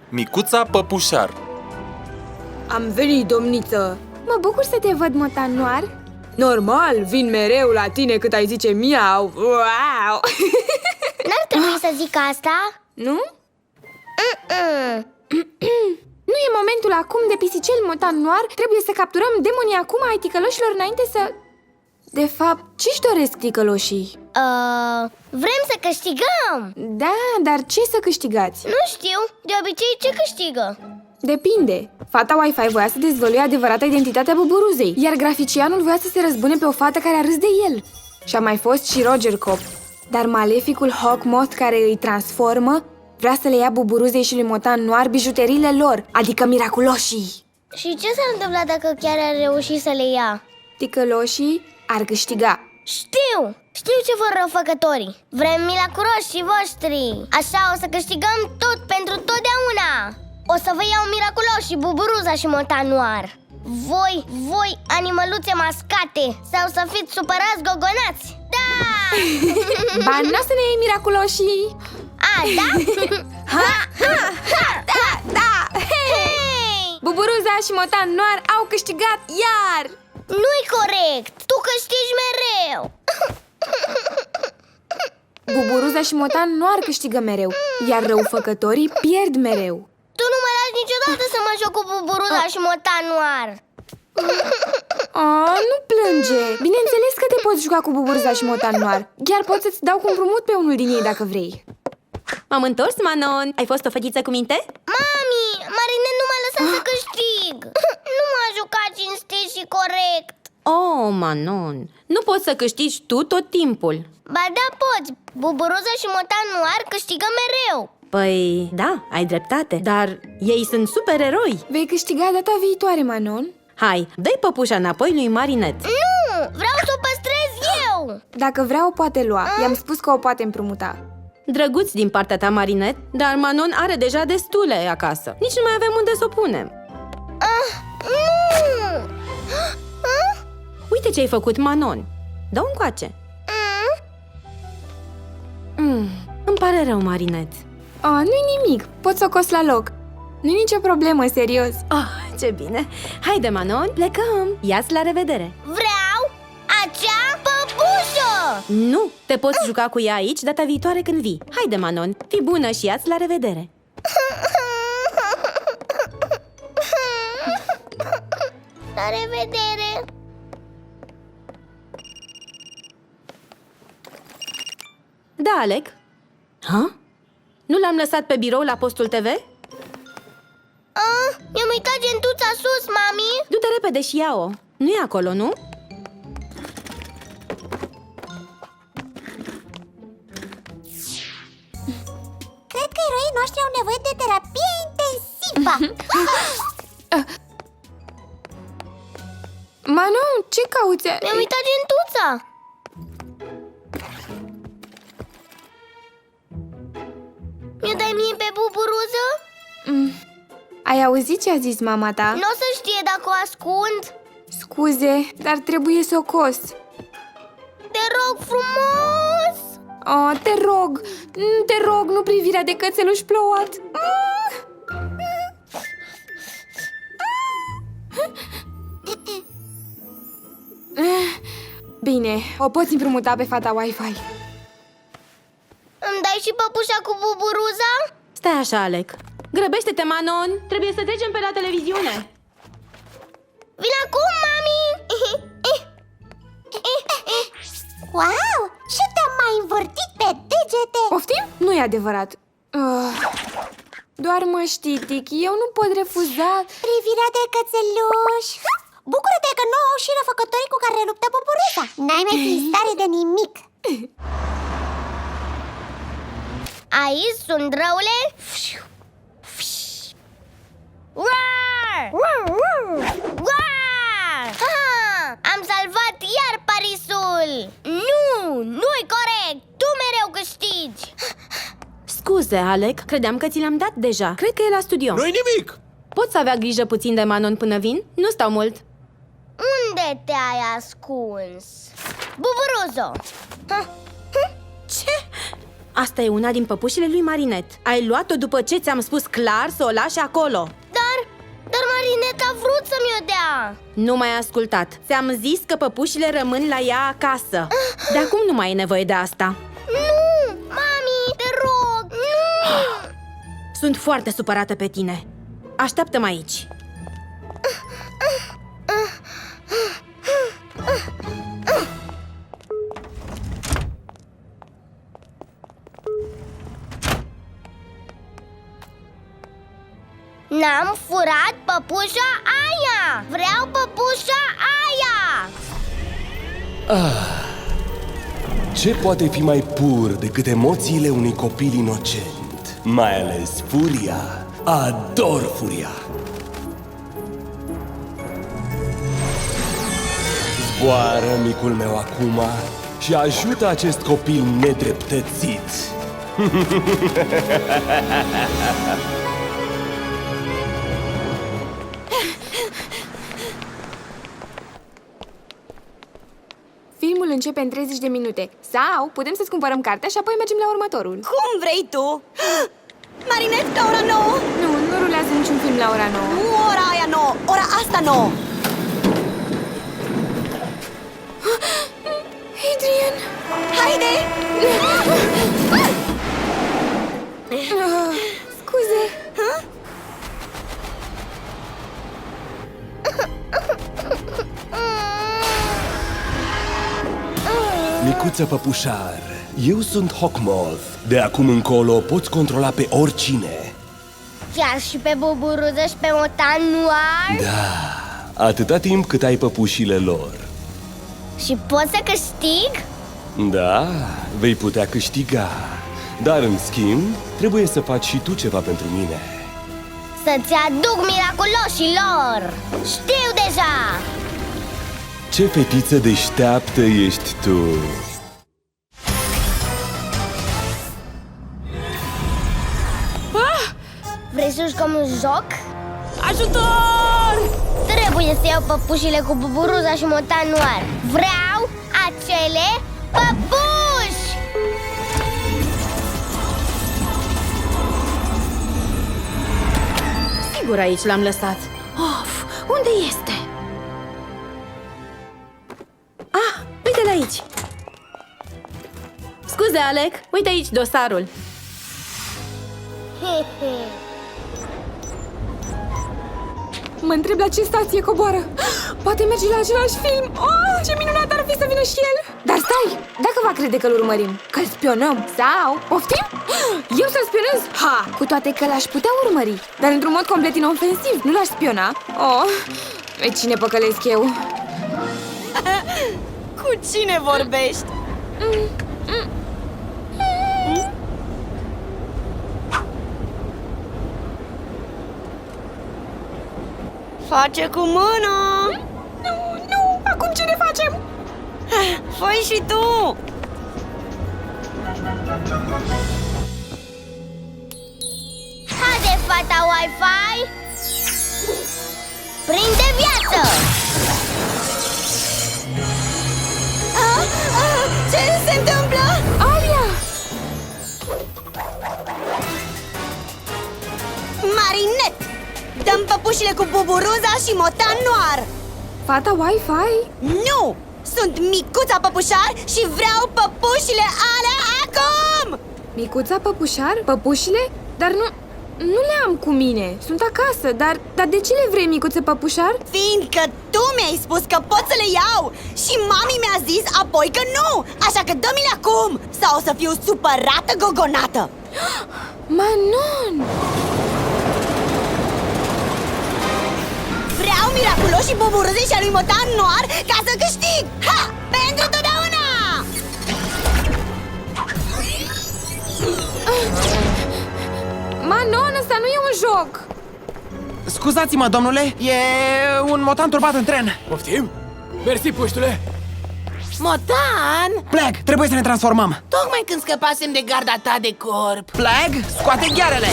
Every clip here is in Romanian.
Micuța păpușar. Am venit, domniță. Mă bucur să te văd, Motan Noir. Normal, vin mereu la tine cât ai zice miau. Wow! N-ar trebui să zic asta? Nu? Nu e momentul acum de pisicel, Motan Noir. Trebuie să capturăm demonii acum ai ticăloșilor înainte să... De fapt, ce-și doresc ticăloșii? Vrem să câștigăm. Da, dar ce să câștigați? Nu știu, de obicei ce câștigă? Depinde. Fata Wi-Fi voia să dezvăluie adevărata identitatea buburuzei, iar graficianul voia să se răzbune pe o fată care a râs de el. Și a mai fost și Roger Cop. Dar maleficul Hawkmoth care îi transformă vrea să le ia buburuzei și lui Motan Noir bijuteriile lor, adică miraculoșii. Și ce s-ar întâmpla dacă chiar ar reuși să le ia? Ticăloșii ar câștiga. Știu ce vor răufăcătorii. Vrem miraculoșii voștri. Așa o să câștigăm tot pentru totdeauna. O să vă iau miraculoșii, Buburuza și Motan Noir. Voi, animăluțe mascate. Sau să fiți supărați gogonați. Da! Ba, n-o să ne iei miraculoșii. A, da? Da! Hei! Buburuza și Motan Noir au câștigat iar! Nu-i corect! Tu câștigi mereu! Buburuza și Motan Noir câștigă mereu, iar răufăcătorii pierd mereu. Tu nu mă lași niciodată să mă joc cu Buburuza și Motan Noir. Nu plânge! Bineînțeles că te poți juca cu Buburuza și Motan Noir. Chiar pot să-ți dau cu împrumut pe unul din ei dacă vrei. M-am întors, Manon. Ai fost o fetiță cu minte? Mami, Marine nu m-a lăsat să câștig. Nu m-a jucat cinstit și corect. Oh, Manon, nu poți să câștigi tu tot timpul. Ba da, poți. Buburuza și Motan Noir câștigă mereu. Păi, da, ai dreptate, dar ei sunt supereroi. Vei câștiga data viitoare, Manon. Hai, dă-i păpușa înapoi lui Marinette. Nu, vreau să o păstrez eu. Dacă vrea, o poate lua. I-am spus că o poate împrumuta. Drăguț din partea ta, Marinette, dar Manon are deja destule acasă. Nici nu mai avem unde să o punem. Nu. Uite ce ai făcut, Manon. Dă-o încoace. Îmi pare rău, Marinette. Nu-i nimic, pot să o cos la loc. Nu-i nicio problemă, serios. Ce bine. Haide, Manon, plecăm. Ia-ți la revedere. Vreau acea păpușă. Nu, te poți juca cu ea aici data viitoare când vii. Haide, Manon, fii bună și ia-ți la revedere. La revedere. Da, Alec? Nu l-am lăsat pe birou la postul TV? Mi-am uitat gentuța sus, mami. Du-te repede și ia-o. Nu e acolo, nu? Cred că eroii noștri au nevoie de terapie intensivă. Manon, ce cauți? Mi-am uitat gentuța. Mi-o dai mie pe Buburuză? Ai auzit ce a zis mama ta? Nu o să știe dacă o ascund. Scuze, dar trebuie să o cos. Te rog frumos. Te rog, nu privirea de cățeluș plouat. Bine, o poți împrumuta pe fata Wi-Fi. Îmi dai și păpușa cu Buburuza? Stai așa, Alec. Grăbește-te, Manon. Trebuie să trecem pe la televiziune. Vin acum, mami. Wow, ce te-am mai învârtit pe degete. Poftim? Nu e adevărat. Doar mă știi, Tiki, eu nu pot refuza. Privirea de cățeluș. Bucură-te că nu au și răfăcătorii cu care luptă Buburuza. N-ai mai fi în stare de nimic. Aici sunt răule. Am salvat iar parisul. Nu-i corect. Tu mereu câștigi. Scuze, Alec, credeam că ți l-am dat deja. Cred că e la studio. Nu-i nimic! Poți avea grijă puțin de Manon până vin? Nu stau mult. Unde te-ai ascuns? Buburuzo. Ce? Asta e una din păpușile lui Marinette. Ai luat-o după ce ți-am spus clar să o lași acolo. Dar Marinette a vrut să-mi o dea. Nu m-ai ascultat. Ți-am zis că păpușile rămân la ea acasă. De acum nu mai e nevoie de asta. Nu, mami, te rog, nu. Sunt foarte supărată pe tine. Așteaptă-mă aici. N-am furat păpușa aia. Vreau păpușa aia. Ce poate fi mai pur decât emoțiile unui copil inocent? Mai ales furia. Ador furia. Zboară, micul meu, acum și ajută acest copil nedreptățit. Filmul începe în 30 de minute. Sau putem să-ți cumpărăm cartea și apoi mergem la următorul. Cum vrei tu? Marinette, la ora 9? Nu rulează niciun film la ora 9. Nu ora aia 9, ora asta 9. Adrian! Haide! Scuze! Micuță păpușar, eu sunt Hawkmoth. De acum încolo poți controla pe oricine. Chiar și pe Buburuză și pe Motan Noir? Da, atâta timp cât ai păpușile lor. Și pot să câștig? Da, vei putea câștiga. Dar în schimb, trebuie să faci și tu ceva pentru mine. Să-ți aduc miraculoșilor! Știu deja! Ce fetiță deșteaptă ești tu! Vrei să jucăm un joc? Ajutor! Trebuie să iau păpușile cu Buburuza și Motan Noir. Vreau acele păpuși! Sigur aici l-am lăsat. Of, unde este? Ah, uite-l aici. Scuze, Alec, uite aici dosarul. Mă întreb la ce stație coboară. Poate merge la același film. Oh, ce minunat ar fi să vină și el. Dar stai, dacă va crede că-l urmărim, că-l spionăm sau... Poftim? Eu să-l spionez? Ha! Cu toate că l-aș putea urmări, dar într-un mod complet inofensiv. Nu l-aș spiona. Oh, pe cine păcălesc eu? Cu cine vorbești? Face cu mâna! Nu, acum ce ne facem? Fă-i și tu! Haide, fata Wi-Fi! Prinde viață! Ce se întâmplă? Alia! Marinette! Dăm păpușile cu Buburuza și Motan Noir! Fata Wi-Fi? Nu! Sunt micuța păpușar și vreau păpușile alea acum! Micuța păpușar? Păpușile? Dar nu le am cu mine. Sunt acasă, dar de ce le vrei, micuță păpușar? Fiindcă tu mi-ai spus că pot să le iau și mami mi-a zis apoi că nu. Așa că dă-mi-le acum sau o să fiu supărată gogonată. Manon! Vreau miraculoșii Buburuzei și a lui Motan Noir ca să câștig! Ha! Pentru totdeauna! Manon, ăsta nu e un joc! Scuzați-mă, domnule, e un motan turbat în tren. Poftim? Mersi, puștule! Motan! Flag, trebuie să ne transformăm. Tocmai când scăpasem de garda ta de corp. Flag, scoate ghearele.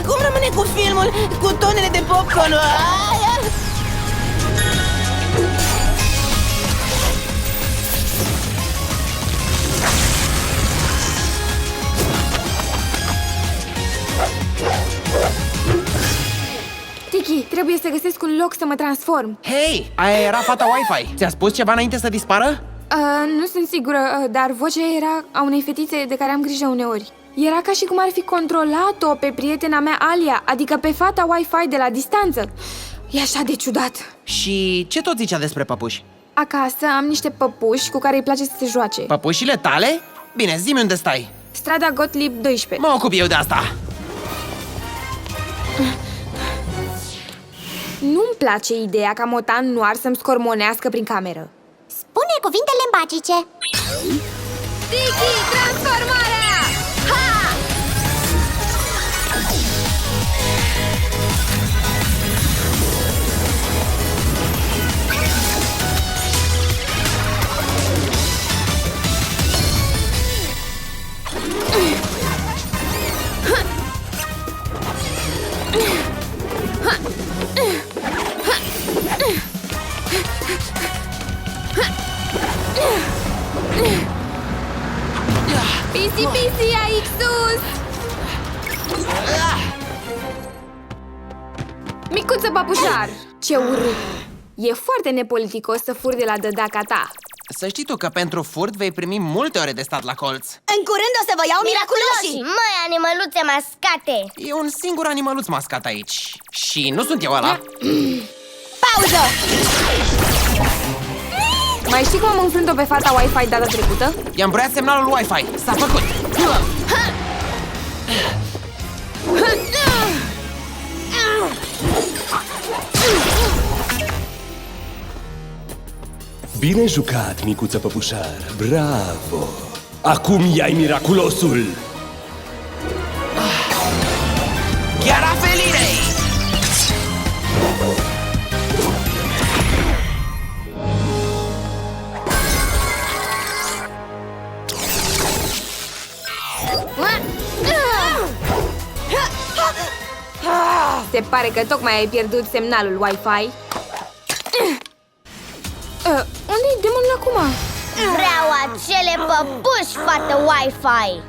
Cum rămâne cu filmul? Cu tonele de popcorn? Aia? Vicky, trebuie să găsesc un loc să mă transform. Hei, aia era fata Wi-Fi. Ți-a spus ceva înainte să dispară? Nu sunt sigură, dar vocea era a unei fetițe de care am grijă uneori. Era ca și cum ar fi controlat-o pe prietena mea Alia, adică pe fata Wi-Fi de la distanță. E așa de ciudat. Și ce tot zicea despre păpuși? Acasă am niște păpuși cu care îi place să se joace. Păpușile tale? Bine, zi-mi unde stai. Strada Gottlieb 12. Mă ocup eu de asta. Nu-mi place ideea ca Motan Noir să-mi scormonească prin cameră. Spune cuvintele magice. Vicky, transformarea! Ha! Pisi, pisi, aici sus! Micuță papușar! Ce urât! E foarte nepoliticos să furi de la dădaca ta. Să știi tu că pentru furt vei primi multe ore de stat la colț. În curând o să vă iau miraculoșii! Măi, animăluțe mascate! E un singur animăluț mascat aici. Și nu sunt eu ăla. Pauză! Mai știi cum am înfrânt-o pe fata Wi-Fi data trecută? I-am băiat semnalul Wi-Fi. S-a făcut. Bine jucat, micuță păpușar! Bravo! Acum ia-i miraculosul! Gheara felirei! Se pare că tocmai ai pierdut semnalul Wi-Fi. Unde-i demonul acum? Vreau acele păpuși, fată Wi-Fi!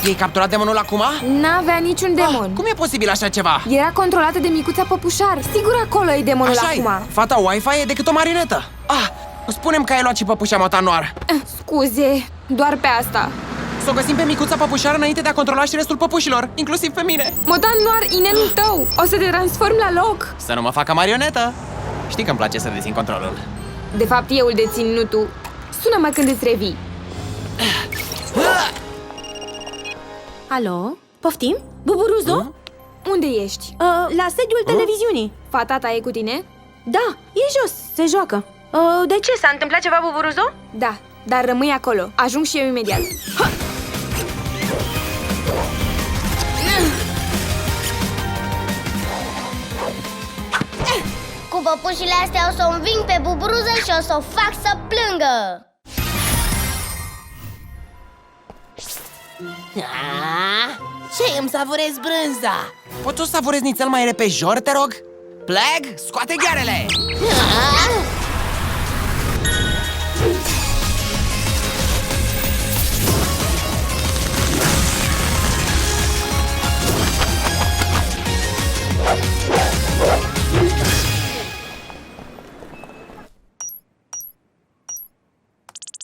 Ei capturat demonul acum? N-avea niciun demon. Cum e posibil așa ceva? Era controlată de micuța păpușar. Sigur acolo e demonul Așa-i. acum. Fata Wi-Fi e decât o marionetă. Spunem că ai luat și păpușa Motan Noir. Scuze, doar pe asta. Să o găsim pe micuța păpușară înainte de a controla și restul păpușilor, inclusiv pe mine. Motan Noir, inelul tău! O să te transform la loc! Să nu mă facă marionetă. Știi că îmi place să dețin controlul. De fapt, eu îl dețin, nu tu. Sună-mă când îți revii. Alo? Poftim? Buburuzo? Unde ești? La sediul televiziunii. Fata ta e cu tine? Da, e jos, se joacă. De ce? S-a întâmplat ceva, Buburuzo? Da, dar rămâi acolo. Ajung și eu imediat. Ha! Cu păpușile astea o să o înving pe Buburuză și o să o fac să plângă! Ce îmi savurez brânza? Poți să savurezi nițel mai repejor, te rog? Plague, scoate ghearele!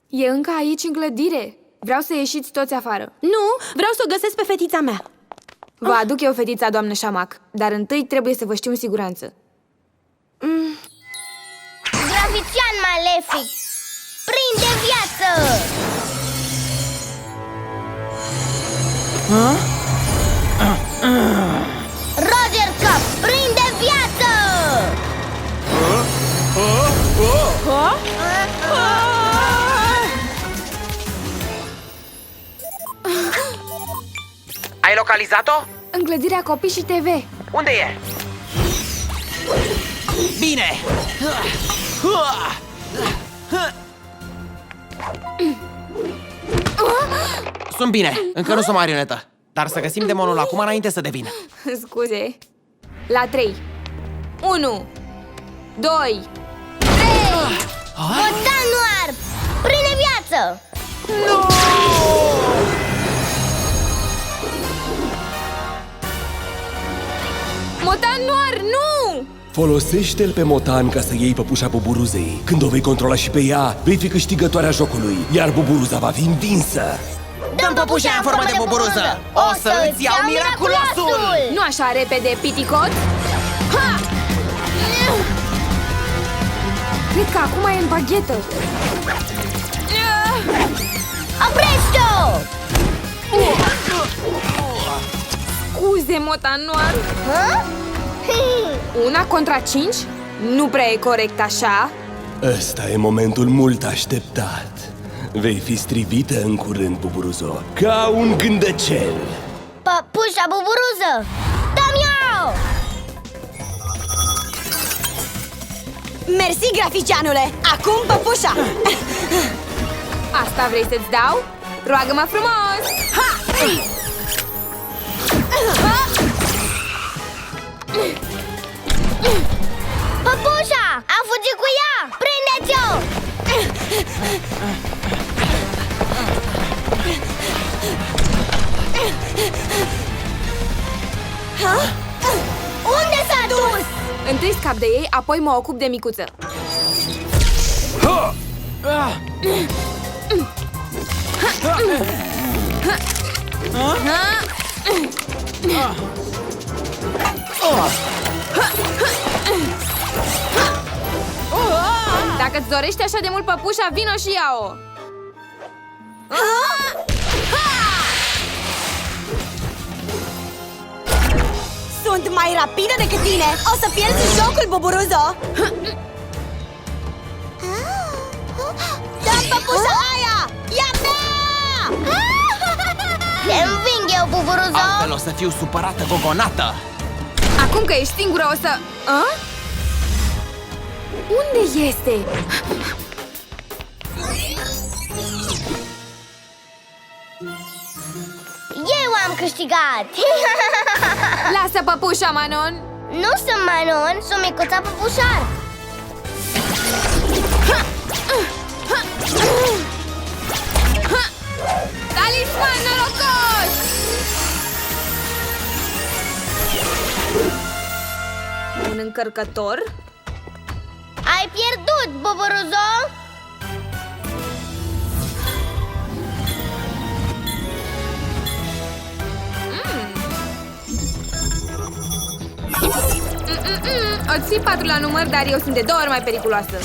E încă aici în clădire. Vreau să ieșiți toți afară. Nu, vreau să o găsesc pe fetița mea. Vă aduc eu fetița, doamnă Șamac, dar întâi trebuie să vă știu în siguranță. Grafician malefic! Prinde viață! Roger Cup, prinde viață! Ai localizat-o? În clădirea Copii și TV. Unde e? Bine! Sunt bine, încă nu sunt marionetă. Dar să găsim demonul acum înainte să devină. Scuze. La 3. 1, 2, 3. Motan Noir, prin buburuză! Motan Noir, nu! Folosește-l pe Motan ca să iei păpușa Buburuzei. Când o vei controla și pe ea, vei fi câștigătoarea jocului, iar Buburuza va fi învinsă. Dăm păpușa în formă de buburuză! O să îți iau miraculosul! Nu așa repede, piticot! Ha! Cred că acum e în baghetă. Oprește-o! Scuze, Motan Noir. Una contra 5? Nu prea e corect așa. Ăsta e momentul mult așteptat. Vei fi strivită în curând, Buburuzo, ca un gândăcel. Păpușa buburuză! Dă-mi-o! Mersi, graficianule! Acum păpușa! Asta vrei să-ți dau? Roagă-mă frumos! Ha! Păpușa! A fugit cu ea! Prindeți-o! Unde s-a dus? Întâi scap de ei, apoi mă ocup de micuță. Dacă îți dorești așa de mult păpușa, vino și ia-o! Sunt mai rapidă decât tine! O să pierzi jocul, Buburuzo! Dă-mi păpușa aia! E a mea! Te înving eu, buburuzo! Altfel o să fiu supărată gogonată! Acum că ești singură, o să... A? Unde este? Eu am câștigat! Lasă păpușa, Manon! Nu sunt Manon, sunt micuța păpușar! Talisman norocos! Un încărcător? Ai pierdut, buburuzo! O ții 4 la număr, dar eu sunt de 2 ori mai periculoasă.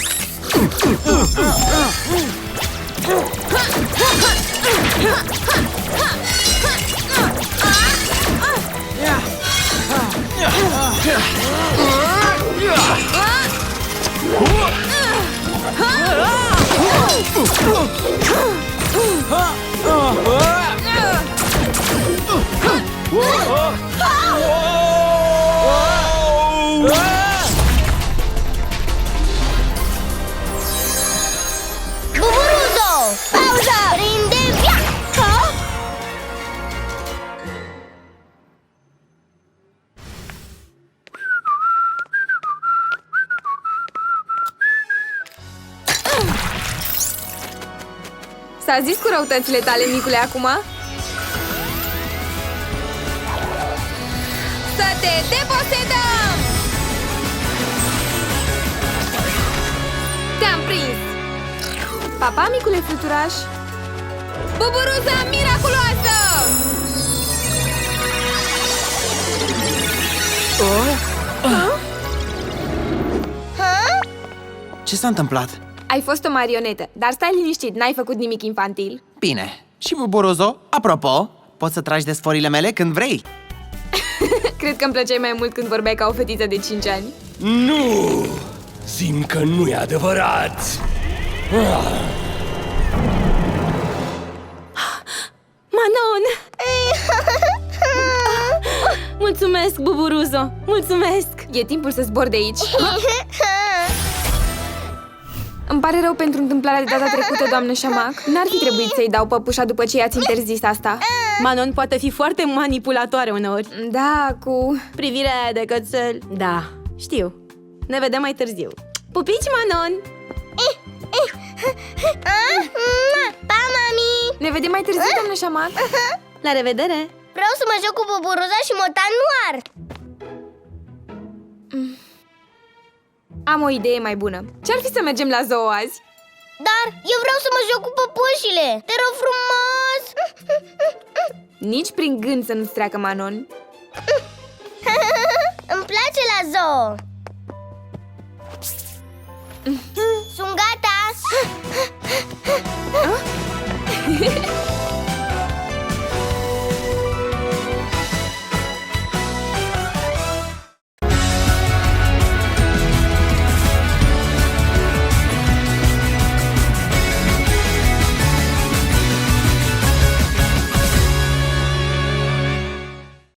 Buburuzo! Pauză! Prinde viața! S-a zis cu răutățile tale, micule, acum? Să te deposedăm! Te-am prins! Pa, micule fluturaș! Buburuza miraculoasă! Ce s-a întâmplat? Ai fost o marionetă, dar stai liniștit, n-ai făcut nimic infantil. Bine. Și Buburuzo, apropo, poți să tragi de sforile mele când vrei. Cred că îmi plăceai mai mult când vorbeai ca o fetiță de 5 ani. Nu! Simt că nu e adevărat! Manon! Mulțumesc, Buburuzo! Mulțumesc! E timpul să zbor de aici. Îmi pare rău pentru întâmplarea de data trecută, doamnă Șamac. N-ar fi trebuit să-i dau păpușa după ce i-ați interzis asta. Manon poate fi foarte manipulatoare uneori. Da, cu... Privirea aia de cățel. Da, știu. Ne vedem mai târziu. Pupici, Manon! vedem mai târziu, doamnă șaman. La revedere! Vreau să mă joc cu Buburuza și Motan Noir. Am o idee mai bună. Ce-ar fi să mergem la zoo azi? Dar eu vreau să mă joc cu păpușile. Te rog frumos. Nici prin gând să nu-ți treacă, Manon. Îmi place la zoo. Sunt gata.